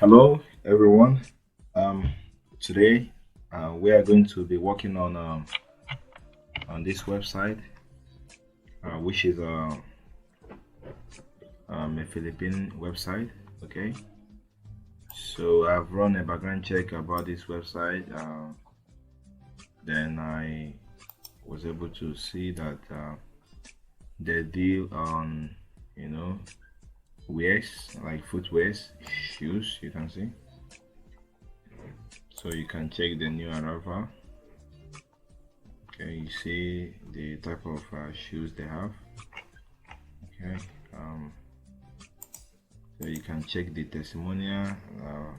Hello, everyone. Um, Today we are going to be working on this website, which is a Philippine website. Okay, so I've run a background check about this website. Then I was able to see that they deal on, you know, wears like footwears, shoes. You can see, so you can check the new arrival. Okay, you see the type of shoes they have. Okay, so you can check the testimonial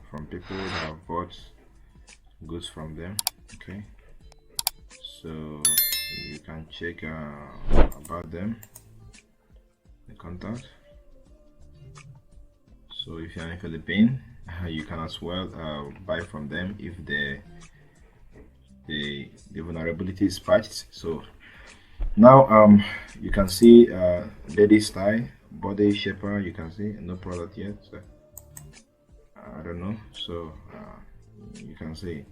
from people that have bought goods from them. Okay, so you can check about them, the contact. So if you're in Philippines, you can as well buy from them if the vulnerability is patched. So now you can see lady style, body shaper. You can see no product yet. So, I don't know. So you can see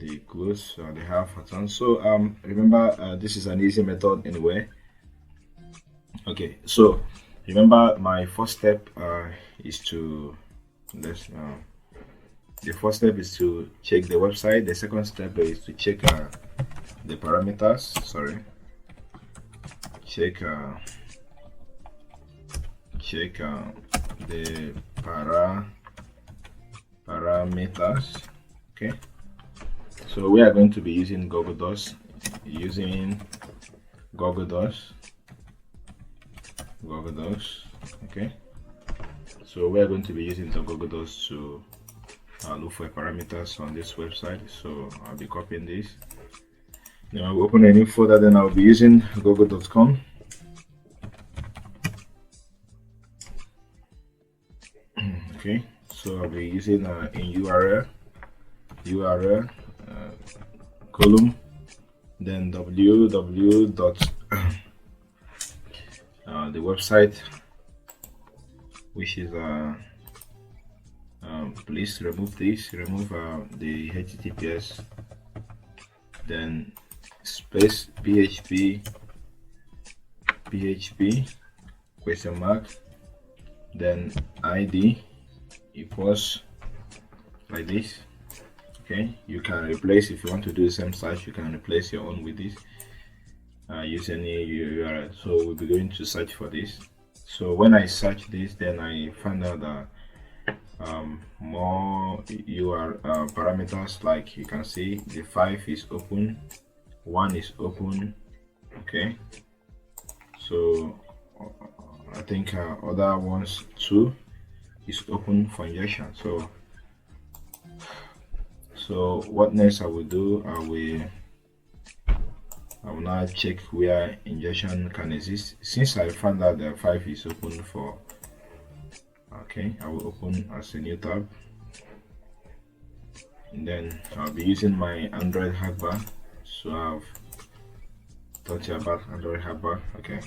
the clothes they have on. So remember this is an easy method anyway. Okay, so remember my first step is to let's the first step is to check the website. The second step is to check the parameters. Sorry, check the parameters. Okay, so we are going to be using Google Docs, Google Docs. Okay, so we are going to be using the Google Docs to look for parameters on this website. So I'll be copying this. Now I'll open a new folder, then I'll be using google.com. Okay, so I'll be using in URL column, then www dot the website, which is please remove the https, then space php question mark, then id equals like this. Okay, you can replace, if you want to do the same search, you can replace your own with this. Use any URL. So we'll be going to search for this. So when I search this, then I find out that more parameters, like you can see the 5 is open, 1 is open. Okay, so I think other ones 2 is open for injection. So what next I will do, I will now check where injection can exist. Since I found out that 5 is open for, okay, I will open as a new tab, and then I'll be using my Android Hackbar. So I've taught you about Android Hackbar. Okay,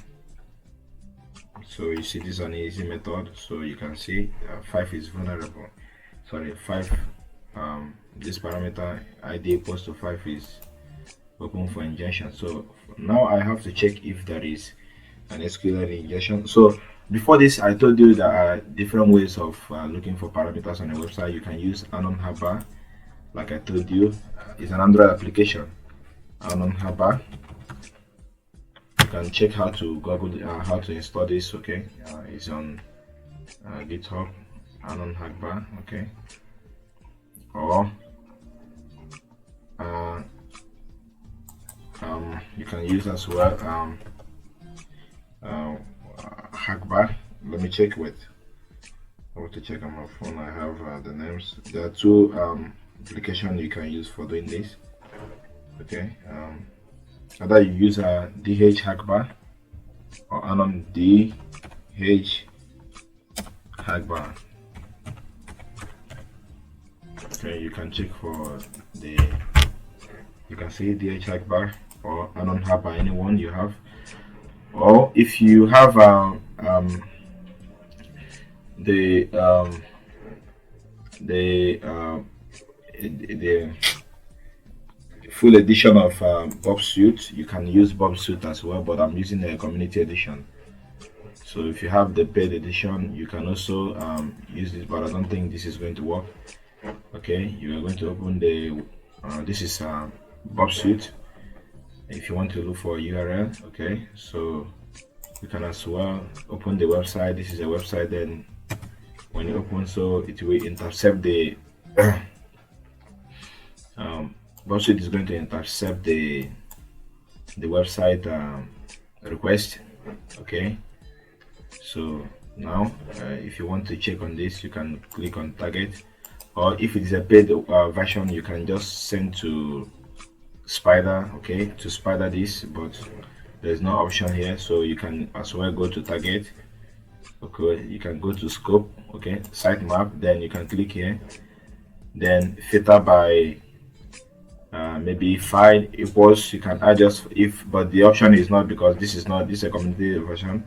so you see this is an easy method. So you can see 5 is vulnerable. Sorry, 5 this parameter id equals to 5 is open for injection. So now I have to check if there is an SQL injection. So before this, I told you there are different ways of looking for parameters on a website. You can use Anon Hackbar, like I told you. It's an Android application. Anon Hackbar. You can check how to Google how to install this. Okay, it's on GitHub. Anon Hackbar. Okay, or you can use as well Hackbar. Let me check with. I want to check on my phone. I have the names. There are 2 applications you can use for doing this. Okay, either you use a DH Hackbar or Anon DH Hackbar. Okay, you can check for the. You can see DH Hackbar or Anon Hackbar, anyone you have. Or if you have the the full edition of Bob Suite. You can use Bob Suite as well, but I'm using the community edition. So if you have the paid edition, you can also use this, but I don't think this is going to work. Okay, you are going to open the this is Bob Suite. If you want to look for a URL, okay, so you can as well open the website. This is a website. Then when you open, so it will intercept the Bob Suite is going to intercept the website request. Okay, so now if you want to check on this, you can click on target, or if it is a paid version, you can just send to Spider, okay, to Spider this, but there's no option here, so you can as well go to target. Okay, you can go to scope, okay, sitemap, then you can click here, then filter by maybe file equals. You can adjust if, but the option is not, because this is a community version.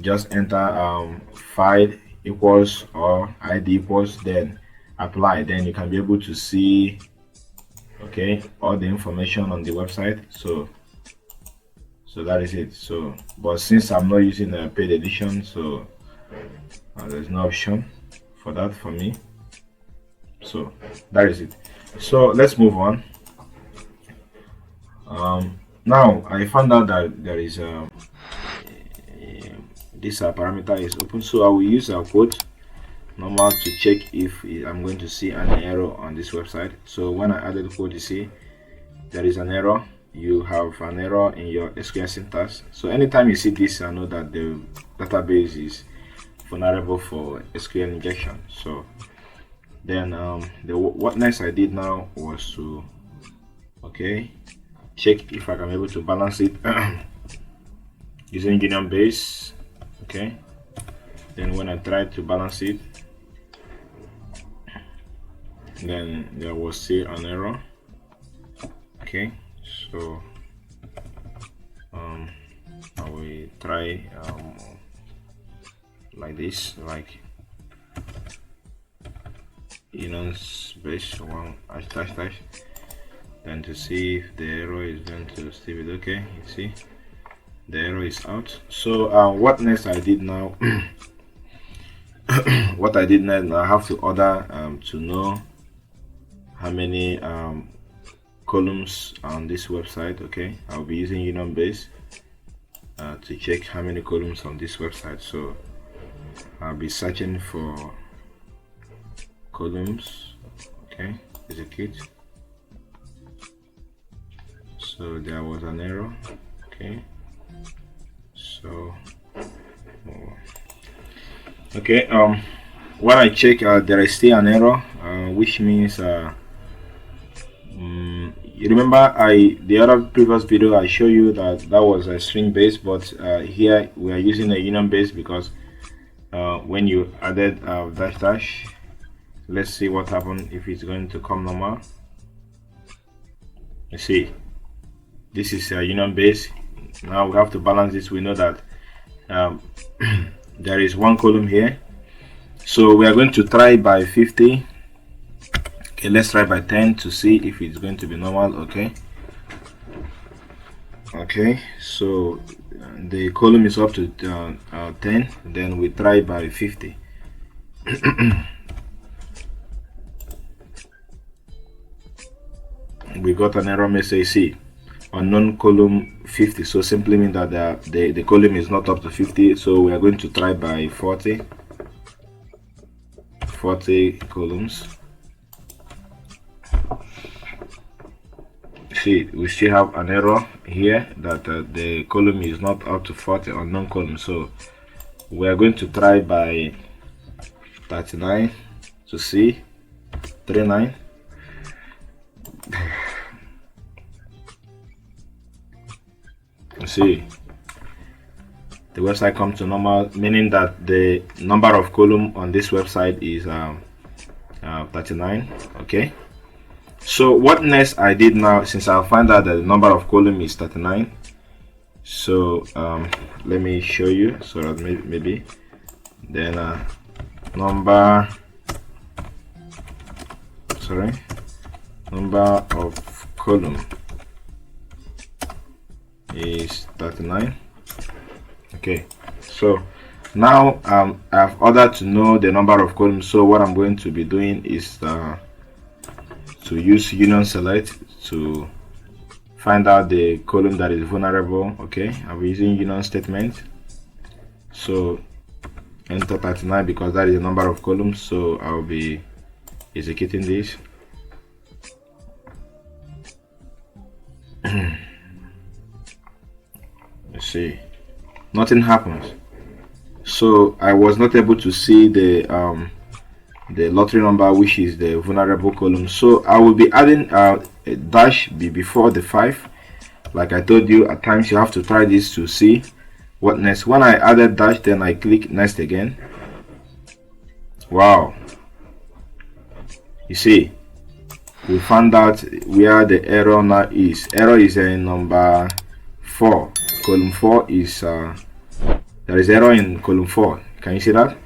Just enter file equals or id equals, then apply, then you can be able to see, okay, all the information on the website. So that is it. So but since I'm not using a paid edition, so there's no option for that for me. So that is it. So let's move on. Now I found out that there is this parameter is open, so I will use our quote normal to check if I'm going to see an error on this website. So when I added the code, you see there is an error. You have an error in your SQL syntax. So anytime you see this, I know that the database is vulnerable for SQL injection. So then what next I did now was to check if I can be able to balance it using union base. Okay, then when I tried to balance it, then there was still an error. Okay, so I will try like this, like union base one ##, then to see if the error is going to stay with. Okay, you see the error is out. So what next I did now what I did next, I have to order to know how many columns on this website. Okay, I'll be using union base to check how many columns on this website. So I'll be searching for columns. Okay, execute. So there was an error. Okay, so okay, when I check, there is still an error, which means you remember the other previous video I showed you that was a string base, but here we are using a union base because when you added --, let's see what happened if it's going to come normal. You see, this is a union base. Now we have to balance this. We know that there is one column here, so we are going to try by 50. Okay, let's try by 10 to see if it's going to be normal. Okay, so the column is up to 10, then we try by 50. We got an error message, see, unknown column 50, so simply means that the column is not up to 50. So we are going to try by 40 columns. See, we still have an error here that the column is not up to 40 unknown column. So we are going to try by 39 to see 39. See, the website comes to normal, meaning that the number of column on this website is 39. Okay, so what next I did now, since I find out that the number of column is 39, so let me show you so that maybe then number sorry, number of column is 39. Okay, so now I've ordered to know the number of columns. So what I'm going to be doing is to use union select to find out the column that is vulnerable. Okay, I'll be using union statement. So enter 39 because that is the number of columns. So I'll be executing this. Let's see, nothing happens. So I was not able to see the lottery number, which is the vulnerable column. So I will be adding a dash before the 5. Like I told you, at times you have to try this to see what next. When I added dash, then I click next again. Wow, you see, we found out where the error now is. Error is in number 4. Column 4 is there is error in column 4. Can you see that?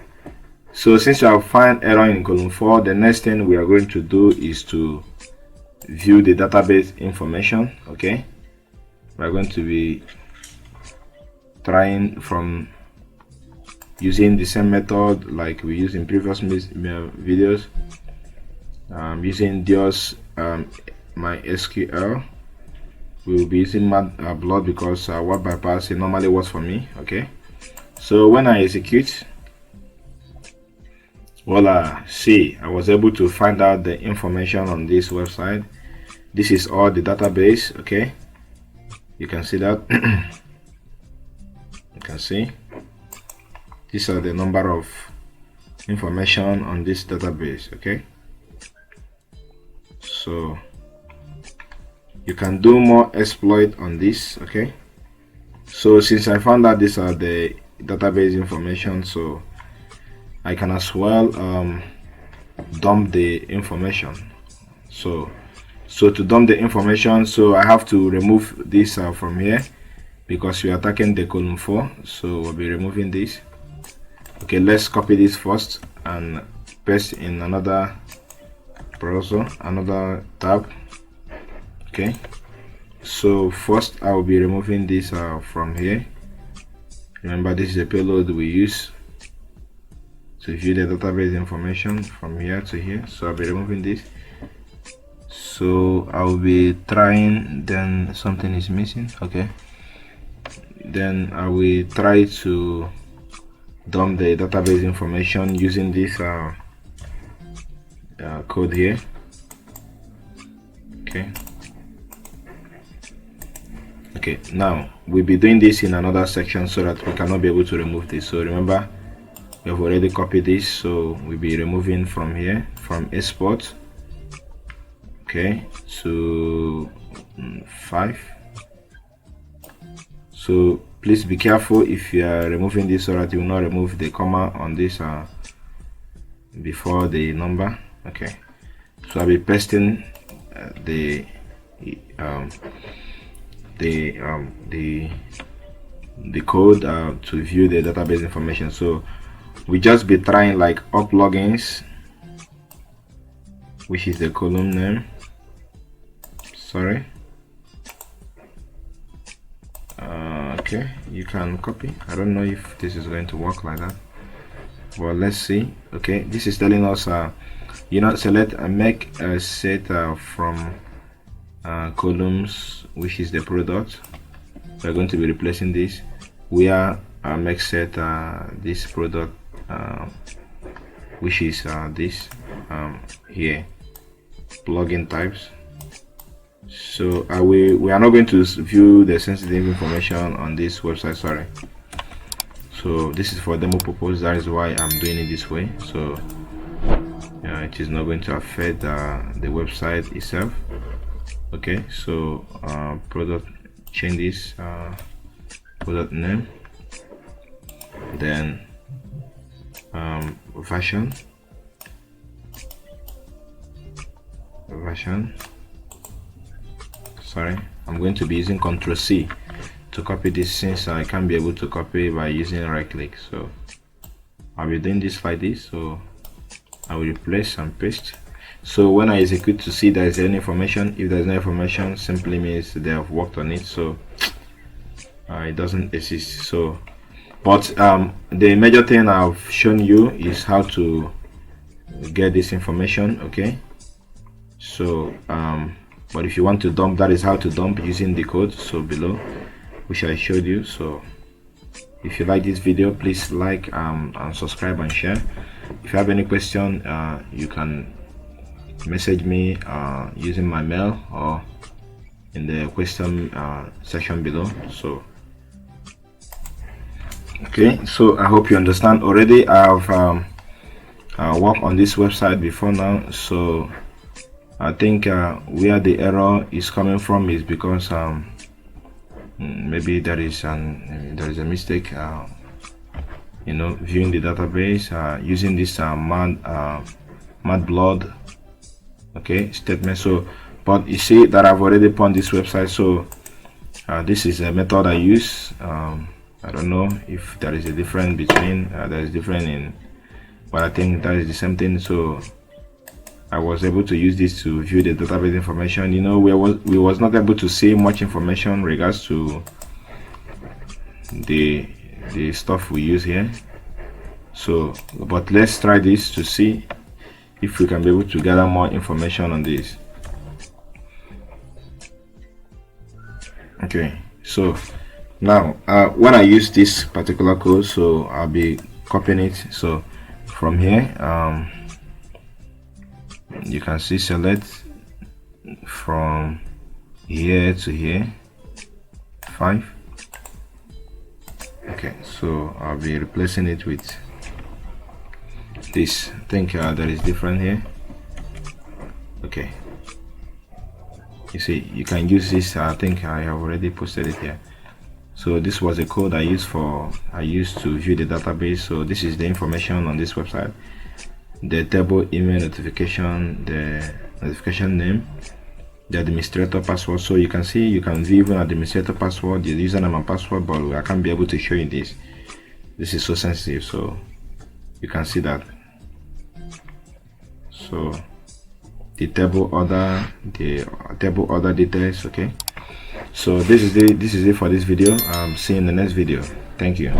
So since I find error in column 4, the next thing we are going to do is to view the database information. Okay, we're going to be trying from using the same method like we used in previous videos. Using just my SQL. We will be using blood because word bypass it normally works for me. Okay, so when I execute, voila, see, I was able to find out the information on this website. This is all the database. Okay, you can see that. You can see these are the number of information on this database. Okay, so you can do more exploit on this. Okay, so since I found out these are the database information, so I can as well dump the information. So to dump the information, so I have to remove this from here because we are attacking the column 4. So we'll be removing this. Okay, let's copy this first and paste in another browser, another tab. Okay, so first I will be removing this from here. Remember, this is the payload we use to view the database information from here to here. So I'll be removing this. So I'll be trying, then something is missing. Okay, then I will try to dump the database information using this code here. Okay, now we'll be doing this in another section so that we cannot be able to remove this. So remember, we have already copied this, so we'll be removing from here, from export, okay, to 5. So please be careful if you are removing this so that you will not remove the comma on this before the number. Okay, so I'll be pasting the code to view the database information. So we just be trying like up logins, which is the column name. Sorry. Okay, you can copy. I don't know if this is going to work like that. Well, let's see. Okay, this is telling us select and make a set from columns, which is the product. We're going to be replacing this where make set this product, which is this here, plugin types. So we are not going to view the sensitive information on this website. Sorry. So this is for demo purpose. That is why I'm doing it this way. So it is not going to affect the website itself. Okay, so product, change this product name, then version, sorry, I'm going to be using Ctrl+C to copy this since I can't be able to copy by using right click. So I'll be doing this like this. So I will replace and paste. So when I execute to see there is any information, if there's no information, simply means they have worked on it, so it doesn't exist. So but the major thing I've shown you is how to get this information. Okay, so but if you want to dump, that is how to dump using the code so below, which I showed you. So if you like this video, please like and subscribe and share. If you have any question, you can message me using my mail or in the question section below. So okay, so I hope you understand already. I've worked on this website before now, so I think where the error is coming from is because maybe there is a mistake, you know, viewing the database using this matplotlib okay statement. So but you see that I've already put this website, so this is a method I use. I don't know if there is a difference between there is different in, but I think that is the same thing. So I was able to use this to view the database information. You know, we was not able to see much information in regards to the stuff we use here. So but let's try this to see if we can be able to gather more information on this. Okay, so now when I use this particular code, so I'll be copying it. So from here you can see select from here to here 5. Okay, so I'll be replacing it with this. I think there is different here. Okay, you see you can use this. I think I have already posted it here. So this was a code I used to view the database. So this is the information on this website: the table email notification, the notification name, the administrator password. So you can see you can view even administrator password, the username and password, but I can't be able to show you this. This is so sensitive, so you can see that. So the table order details. Okay, so this is it for this video. See you in the next video. Thank you.